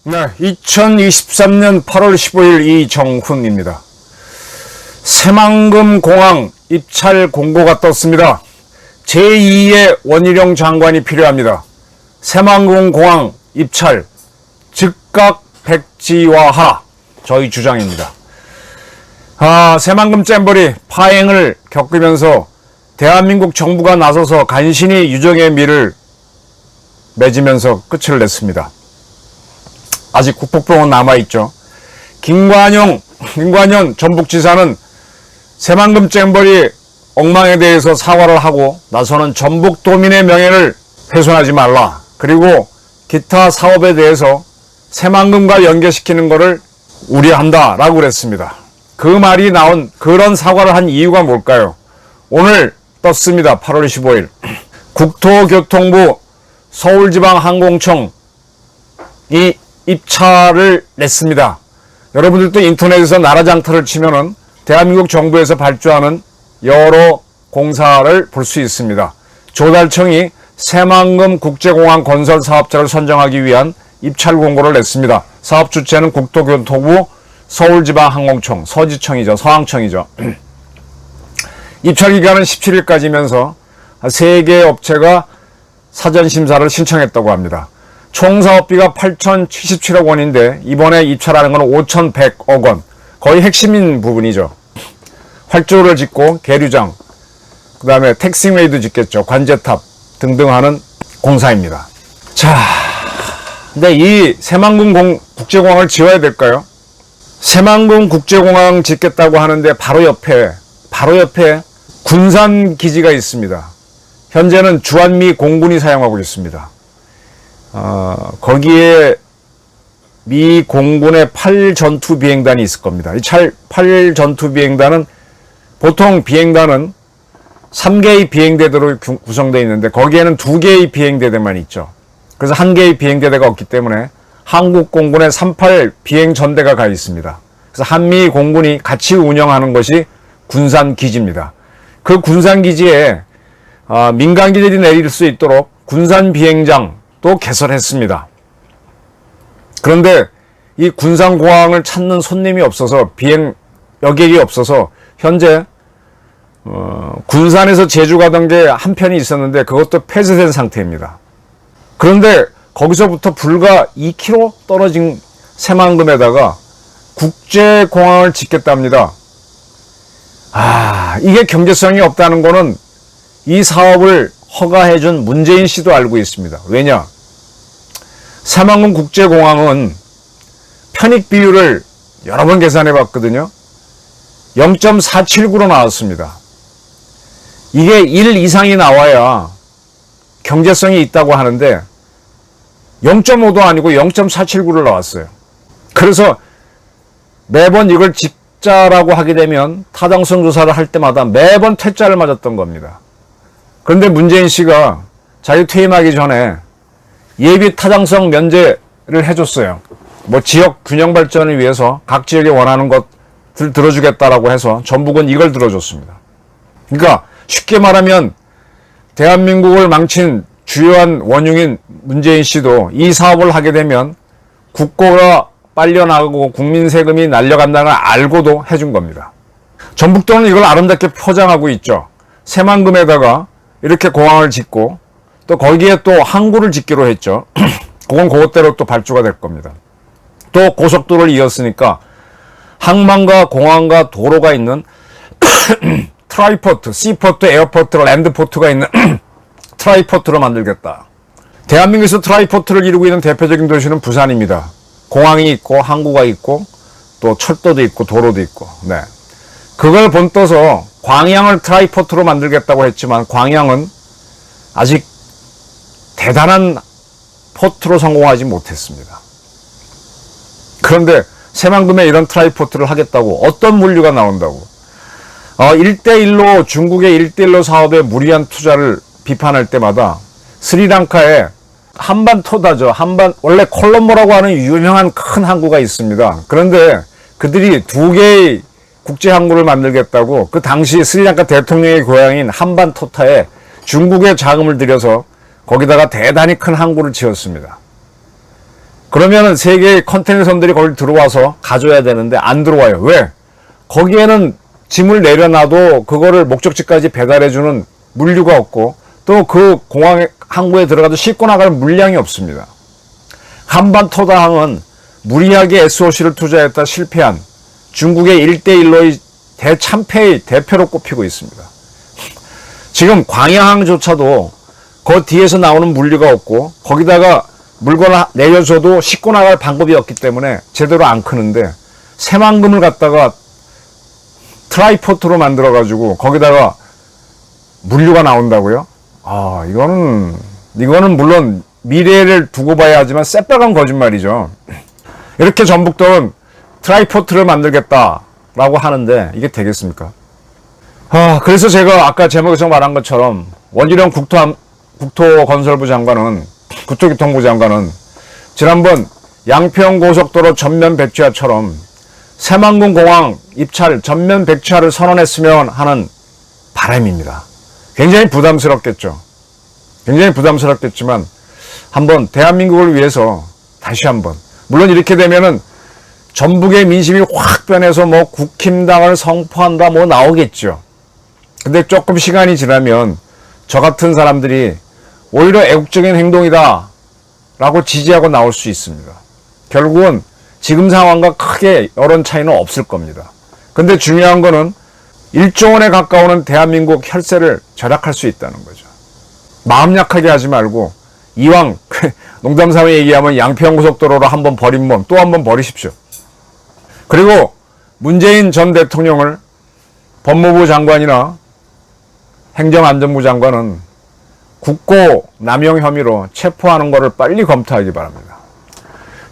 네, 2023년 8월 15일 이정훈입니다. 새만금 공항 입찰 공고가 떴습니다. 제2의 원희룡 장관이 필요합니다. 새만금 공항 입찰 즉각 백지화하, 저희 주장입니다. 새만금 잼버리 파행을 겪으면서 대한민국 정부가 나서서 간신히 유정의 미를 맺으면서 끝을 냈습니다. 아직 국폭병은 남아있죠. 김관현 전북지사는 새만금 잼버리 엉망에 대해서 사과를 하고 나서는 전북도민의 명예를 훼손하지 말라. 그리고 기타 사업에 대해서 새만금과 연계시키는 것을 우려한다 라고 그랬습니다. 그 말이 나온 그런 사과를 한 이유가 뭘까요? 오늘 떴습니다. 8월 15일 국토교통부 서울지방항공청이 입찰을 냈습니다. 여러분들도 인터넷에서 나라장터를 치면은 대한민국 정부에서 발주하는 여러 공사를 볼 수 있습니다. 조달청이 새만금 국제공항 건설 사업자를 선정하기 위한 입찰 공고를 냈습니다. 사업 주체는 국토교통부 서울지방항공청, 서지청이죠. 서항청이죠. 입찰 기간은 17일까지면서 3개의 업체가 사전심사를 신청했다고 합니다. 총 사업비가 8,077억 원인데 이번에 입찰하는 건 5,100억 원. 거의 핵심인 부분이죠. 활주로를 짓고 계류장, 그 다음에 택시웨이도 짓겠죠. 관제탑 등등 하는 공사입니다. 자, 근데 이 새만금 국제공항을 지어야 될까요? 새만금 국제공항 짓겠다고 하는데 바로 옆에 군산기지가 있습니다. 현재는 주한미 공군이 사용하고 있습니다. 거기에 미 공군의 8전투비행단이 있을 겁니다. 이 8전투비행단은 보통 비행단은 3개의 비행대대로 구성되어 있는데 거기에는 2개의 비행대대만 있죠. 그래서 1개의 비행대대가 없기 때문에 한국공군의 38 비행전대가 가 있습니다. 그래서 한미 공군이 같이 운영하는 것이 군산기지입니다. 그 군산기지에 민간기들이 내릴 수 있도록 군산비행장도 개설했습니다. 그런데 이 군산공항을 찾는 손님이 없어서 비행 여객이 없어서 현재 군산에서 제주 가던 게 한 편이 있었는데 그것도 폐쇄된 상태입니다. 그런데 거기서부터 불과 2km 떨어진 새만금에다가 국제공항을 짓겠답니다. 이게 경제성이 없다는 거는 이 사업을 허가해준 문재인 씨도 알고 있습니다. 왜냐? 새만금 국제공항은 편익 비율을 여러 번 계산해 봤거든요. 0.479로 나왔습니다. 이게 1 이상이 나와야 경제성이 있다고 하는데 0.5도 아니고 0.479를 나왔어요. 그래서 매번 이걸 짓자라고 하게 되면 타당성 조사를 할 때마다 매번 퇴짜를 맞았던 겁니다. 그런데 문재인 씨가 자기 퇴임하기 전에 예비 타당성 면제를 해줬어요. 지역 균형 발전을 위해서 각 지역에 원하는 것들 들어주겠다라고 해서 전북은 이걸 들어줬습니다. 그러니까 쉽게 말하면 대한민국을 망친 주요한 원흉인 문재인 씨도 이 사업을 하게 되면 국고가 빨려나가고 국민 세금이 날려간다는 걸 알고도 해준 겁니다. 전북도는 이걸 아름답게 포장하고 있죠. 새만금에다가 이렇게 공항을 짓고 또 거기에 또 항구를 짓기로 했죠. 그건 그것대로 또 발주가 될 겁니다. 또 고속도로를 이었으니까 항만과 공항과 도로가 있는 트라이포트, 시포트, 에어포트, 랜드포트가 있는 트라이포트로 만들겠다. 대한민국에서 트라이포트를 이루고 있는 대표적인 도시는 부산입니다. 공항이 있고 항구가 있고 또 철도도 있고 도로도 있고. 네. 그걸 본떠서 광양을 트라이포트로 만들겠다고 했지만 광양은 아직 대단한 포트로 성공하지 못했습니다. 그런데 새만금에 이런 트라이포트를 하겠다고 어떤 물류가 나온다고 1대1로 중국의 1대1로 사업에 무리한 투자를 비판할 때마다 스리랑카에 한반토다죠. 원래 콜롬보라고 하는 유명한 큰 항구가 있습니다. 그런데 그들이 2개의 국제 항구를 만들겠다고 그 당시 스리랑카 대통령의 고향인 함반토타에 중국의 자금을 들여서 거기다가 대단히 큰 항구를 지었습니다. 그러면 세계의 컨테이너선들이 거기 들어와서 가져야 되는데 안 들어와요. 왜? 거기에는 짐을 내려놔도 그거를 목적지까지 배달해주는 물류가 없고 또 그 공항 항구에 들어가도 싣고 나갈 물량이 없습니다. 함반토다항은 무리하게 SOC를 투자했다 실패한 중국의 1대1로의 대참패의 대표로 꼽히고 있습니다. 지금 광양항조차도 그 뒤에서 나오는 물류가 없고 거기다가 물건을 내려줘도 싣고 나갈 방법이 없기 때문에 제대로 안 크는데 새만금을 갖다가 트라이포트로 만들어 가지고 거기다가 물류가 나온다고요? 아, 이거는 물론 미래를 두고 봐야 하지만 새빨간 거짓말이죠. 이렇게 전북도는 트라이포트를 만들겠다라고 하는데 이게 되겠습니까? 그래서 제가 아까 제목에서 말한 것처럼 원희룡 국토건설부 장관은, 국토교통부 장관은 지난번 양평고속도로 전면 백지화처럼 새만금 공항 입찰 전면 백지화를 선언했으면 하는 바람입니다. 굉장히 부담스럽겠죠. 굉장히 부담스럽겠지만 한번 대한민국을 위해서 다시 한번, 물론 이렇게 되면은 전북의 민심이 확 변해서 뭐 국힘당을 선포한다 뭐 나오겠죠. 근데 조금 시간이 지나면 저 같은 사람들이 오히려 애국적인 행동이다 라고 지지하고 나올 수 있습니다. 결국은 지금 상황과 크게 여론 차이는 없을 겁니다. 근데 중요한 거는 1조 원에 가까우는 대한민국 혈세를 절약할 수 있다는 거죠. 마음 약하게 하지 말고 이왕 농담삼아 얘기하면 양평고속도로로 한번 버린 몸 또 한번 버리십시오. 그리고 문재인 전 대통령을 법무부 장관이나 행정안전부 장관은 국고 남용 혐의로 체포하는 것을 빨리 검토하기 바랍니다.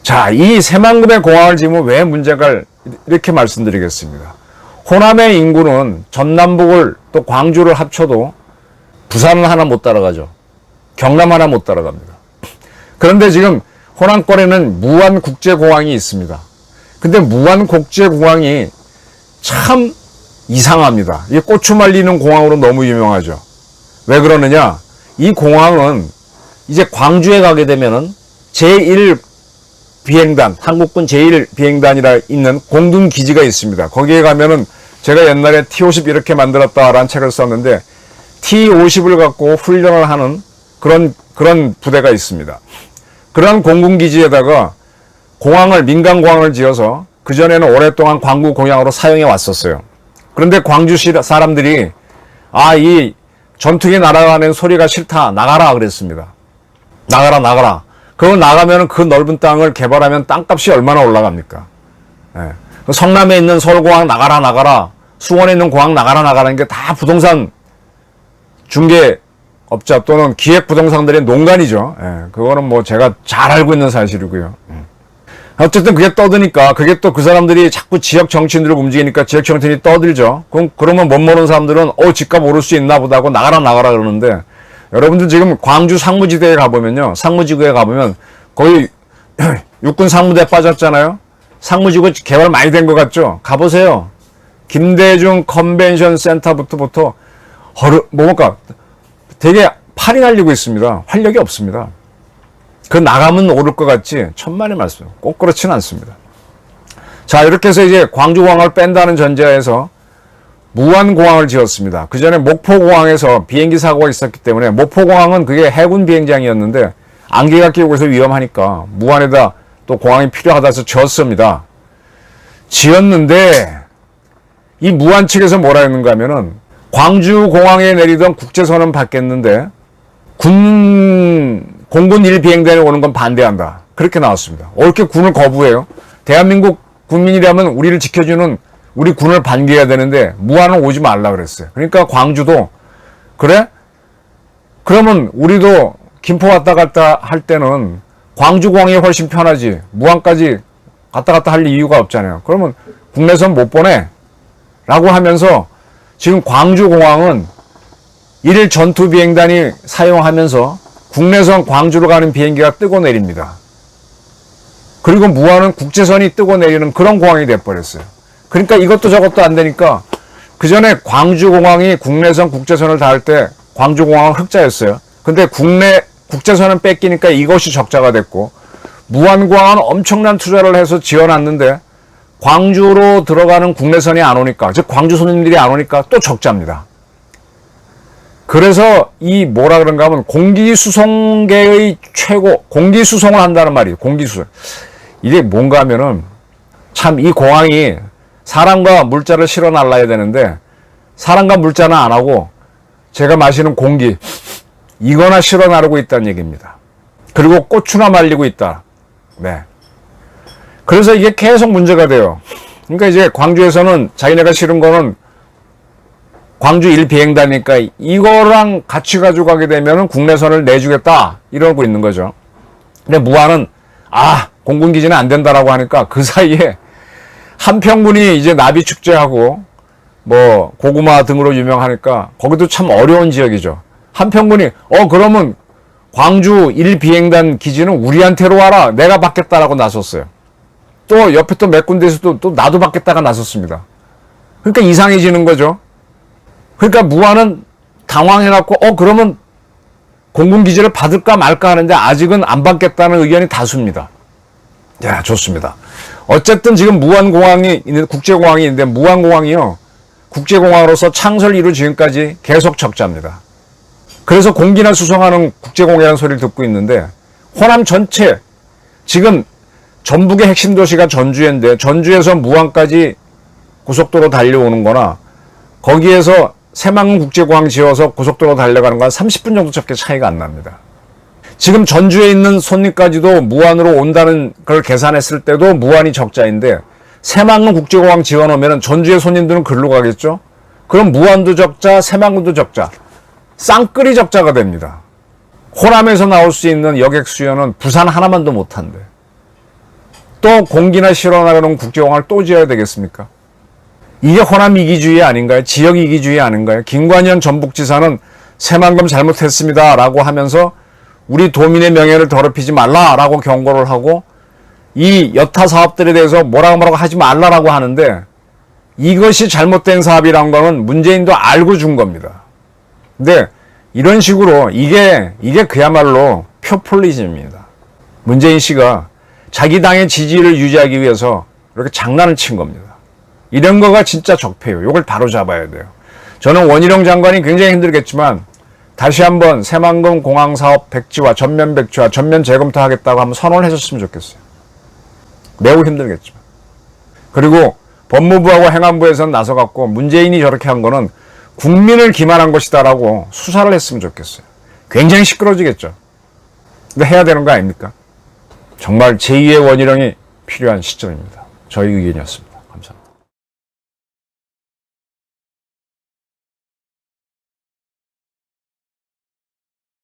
자, 이 새만금의 공항을 지으면 왜 문제가 이렇게 말씀드리겠습니다. 호남의 인구는 전남북을 또 광주를 합쳐도 부산은 하나 못 따라가죠. 경남 하나 못 따라갑니다. 그런데 지금 호남권에는 무안국제공항이 있습니다. 근데 무안국제공항이 참 이상합니다. 이게 고추 말리는 공항으로 너무 유명하죠. 왜 그러느냐? 이 공항은 이제 광주에 가게 되면은 제1 비행단, 한국군 제1비행단이라 있는 공군 기지가 있습니다. 거기에 가면은 제가 옛날에 T-50 이렇게 만들었다라는 책을 썼는데 T-50을 갖고 훈련을 하는 그런 부대가 있습니다. 그런 공군 기지에다가 민간 공항을 지어서 그전에는 오랫동안 광구 공항으로 사용해 왔었어요. 그런데 광주시 사람들이 이 전투기 날아가는 소리가 싫다. 나가라 그랬습니다. 나가라. 그거 나가면 그 넓은 땅을 개발하면 땅값이 얼마나 올라갑니까? 성남에 있는 서울공항 나가라. 수원에 있는 공항 나가라는 게 다 부동산 중개업자 또는 기획부동산들의 농간이죠. 그거는 뭐 제가 잘 알고 있는 사실이고요. 어쨌든 그게 떠드니까 그게 또 그 사람들이 자꾸 지역 정치인들을 움직이니까 지역 정치인이 떠들죠. 그러면 못 모르는 사람들은 집값 오를 수 있나 보다 하고 나가라 그러는데 여러분들 지금 광주 상무지대에 가보면요. 상무지구에 가보면 거의 육군 상무대 빠졌잖아요. 상무지구 개발 많이 된 것 같죠? 가보세요. 김대중 컨벤션 센터부터 뭡니까? 되게 팔이 날리고 있습니다. 활력이 없습니다. 그 나가면 오를 것 같지 천만의 말씀. 꼭 그렇지는 않습니다. 자, 이렇게 해서 이제 광주공항을 뺀다는 전제하에서 무안공항을 지었습니다. 그 전에 목포공항에서 비행기 사고가 있었기 때문에 목포공항은 그게 해군 비행장이었는데 안개가 끼고 있어서 위험하니까 무안에다 또 공항이 필요하다 해서 지었습니다. 지었는데 이 무안 측에서 뭐라 했는가 하면은 광주공항에 내리던 국제선은 받겠는데 공군 1비행단이 오는 건 반대한다. 그렇게 나왔습니다. 이렇게 군을 거부해요? 대한민국 국민이라면 우리를 지켜주는 우리 군을 반기해야 되는데 무안은 오지 말라 그랬어요. 그러니까 광주도 그래? 그러면 우리도 김포 왔다 갔다 할 때는 광주공항이 훨씬 편하지 무안까지 갔다 갔다 할 이유가 없잖아요. 그러면 국내선 못 보내 라고 하면서 지금 광주공항은 1일 전투비행단이 사용하면서 국내선 광주로 가는 비행기가 뜨고 내립니다. 그리고 무안은 국제선이 뜨고 내리는 그런 공항이 돼버렸어요. 그러니까 이것도 저것도 안 되니까 그 전에 광주공항이 국내선, 국제선을 다 할 때 광주공항은 흑자였어요. 근데 국제선은 뺏기니까 이것이 적자가 됐고, 무안공항은 엄청난 투자를 해서 지어놨는데 광주로 들어가는 국내선이 안 오니까, 즉 광주 손님들이 안 오니까 또 적자입니다. 그래서 이 뭐라 그런가 하면 공기수송계의 최고, 공기수송을 한다는 말이에요. 공기수송. 이게 뭔가 하면은 참 이 공항이 사람과 물자를 실어 날라야 되는데 사람과 물자는 안 하고 제가 마시는 공기 이거나 실어 나르고 있다는 얘기입니다. 그리고 고추나 말리고 있다. 네. 그래서 이게 계속 문제가 돼요. 그러니까 이제 광주에서는 자기네가 실은 거는 광주 1비행단이니까 이거랑 같이 가지고 가게 되면 국내선을 내주겠다 이러고 있는 거죠. 근데 무안은 공군기지는 안 된다라고 하니까 그 사이에 한평군이 이제 나비축제하고 뭐 고구마 등으로 유명하니까 거기도 참 어려운 지역이죠. 한평군이 그러면 광주 1비행단 기지는 우리한테로 와라, 내가 받겠다라고 나섰어요. 또 옆에 또 몇 군데에서도 또 나도 받겠다가 나섰습니다. 그러니까 이상해지는 거죠. 그러니까 무안은 당황해갖고 그러면 공군기지를 받을까 말까 하는데 아직은 안 받겠다는 의견이 다수입니다. 야, 좋습니다. 어쨌든 지금 무안공항이 있는, 국제공항이 있는데 무안공항이요, 국제공항으로서 창설 이후 지금까지 계속 적자입니다. 그래서 공기나 수송하는 국제공항이라는 소리를 듣고 있는데 호남 전체, 지금 전북의 핵심 도시가 전주인데 전주에서 무안까지 고속도로 달려오는 거나 거기에서 새만금 국제공항 지어서 고속도로 달려가는 건 30분 정도밖에 차이가 안 납니다. 지금 전주에 있는 손님까지도 무안으로 온다는 걸 계산했을 때도 무안이 적자인데 새만금 국제공항 지어놓으면 전주의 손님들은 글로 가겠죠? 그럼 무안도 적자, 새만금도 적자, 쌍끌이 적자가 됩니다. 호남에서 나올 수 있는 여객 수요는 부산 하나만도 못한대. 또 공기나 실어 나가는 국제공항을 또 지어야 되겠습니까? 이게 호남 이기주의 아닌가요? 지역 이기주의 아닌가요? 김관현 전북지사는 새만금 잘못했습니다 라고 하면서 우리 도민의 명예를 더럽히지 말라라고 경고를 하고 이 여타 사업들에 대해서 뭐라고 하지 말라라고 하는데 이것이 잘못된 사업이란 거는 문재인도 알고 준 겁니다. 근데 이런 식으로 이게 그야말로 표퓰리즘입니다. 문재인 씨가 자기 당의 지지를 유지하기 위해서 이렇게 장난을 친 겁니다. 이런 거가 진짜 적폐예요. 이걸 바로잡아야 돼요. 저는 원희룡 장관이 굉장히 힘들겠지만 다시 한번 새만금 공항 사업 백지화, 전면 백지화, 전면 재검토하겠다고 한번 선언을 해줬으면 좋겠어요. 매우 힘들겠지만. 그리고 법무부하고 행안부에서는 나서갖고 문재인이 저렇게 한 거는 국민을 기만한 것이다라고 수사를 했으면 좋겠어요. 굉장히 시끄러지겠죠. 근데 해야 되는 거 아닙니까? 정말 제2의 원희룡이 필요한 시점입니다. 저희 의견이었습니다.